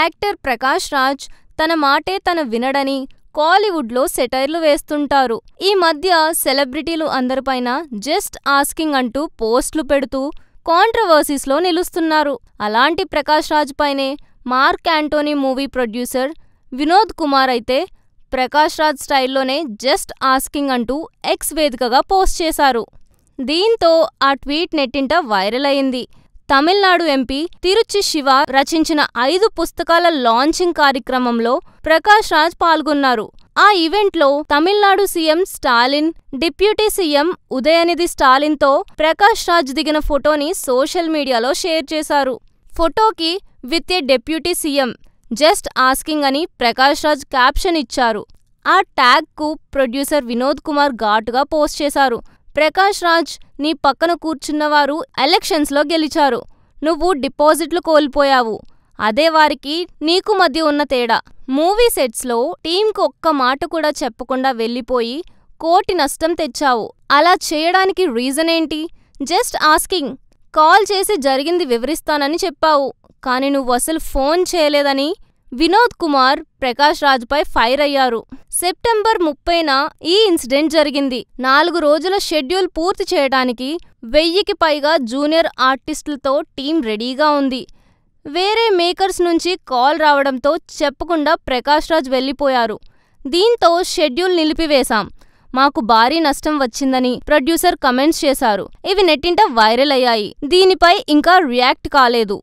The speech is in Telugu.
యాక్టర్ ప్రకాష్ రాజ్ తన మాటే తన వినడని కాలీవుడ్లో సెటైర్లు వేస్తుంటారు. ఈ మధ్య సెలబ్రిటీలు అందరిపైన జస్ట్ ఆస్కింగ్ అంటూ పోస్టులు పెడుతూ కాంట్రవర్సీస్లో నిలుస్తున్నారు. అలాంటి ప్రకాష్ రాజ్ పైనే mark Anthony movie producer Vinod Kumar అయితే ప్రకాష్ రాజ్ స్టైల్లోనే జస్ట్ ఆస్కింగ్ అంటూ ఎక్స్ వేదికగా పోస్ట్ చేశారు. దీంతో ఆ ట్వీట్ నెట్టింట వైరల్ అయింది. తమిళనాడు ఎంపీ తిరుచి శివ రచించిన 5 పుస్తకాల లాంచింగ్ కార్యక్రమంలో ప్రకాష్ రాజ్ పాల్గొన్నారు. ఆ ఈవెంట్లో Tamil Nadu CM Stalin, deputy CM Udhayanidhi స్టాలిన్తో ప్రకాష్ రాజ్ దిగిన ఫోటోని సోషల్ మీడియాలో షేర్ చేశారు. ఫోటోకి with a deputy CM just asking అని ప్రకాష్ రాజ్ క్యాప్షన్ ఇచ్చారు. ఆ ట్యాగ్కు ప్రొడ్యూసర్ వినోద్ కుమార్ ఘాటుగా పోస్ట్ చేశారు. ప్రకాష్ రాజ్, నీ పక్కన కూర్చున్నవారు ఎలక్షన్స్లో గెలిచారు. నువ్వు డిపాజిట్లు కోల్పోయావు. అదే వారికి నీకు మధ్య ఉన్న తేడా. మూవీ సెట్స్లో టీంకు ఒక్క మాట కూడా చెప్పకుండా వెళ్ళిపోయి కోటి నష్టం తెచ్చావు. అలా చేయడానికి రీజన్ ఏంటి? Just asking. కాల్ చేసి జరిగింది వివరిస్తానని చెప్పావు, కానీ నువ్వు అసలు ఫోన్ చేయలేదని వినోద్ కుమార్ ప్రకాష్ రాజ్పై ఫైర్ అయ్యారు. సెప్టెంబర్ 30న ఈ ఇన్సిడెంట్ జరిగింది. 4 రోజుల షెడ్యూల్ పూర్తి చేయడానికి 1000కి పైగా జూనియర్ ఆర్టిస్టులతో టీం రెడీగా ఉంది. వేరే మేకర్స్ నుంచి కాల్ రావడంతో చెప్పకుండా ప్రకాష్ రాజ్ వెళ్ళిపోయారు. దీంతో షెడ్యూల్ నిలిపివేశాం, మాకు భారీ నష్టం వచ్చిందని ప్రొడ్యూసర్ కమెంట్స్ చేశారు. ఇవి నెట్టింట వైరల్ అయ్యాయి. దీనిపై ఇంకా రియాక్ట్ కాలేదు.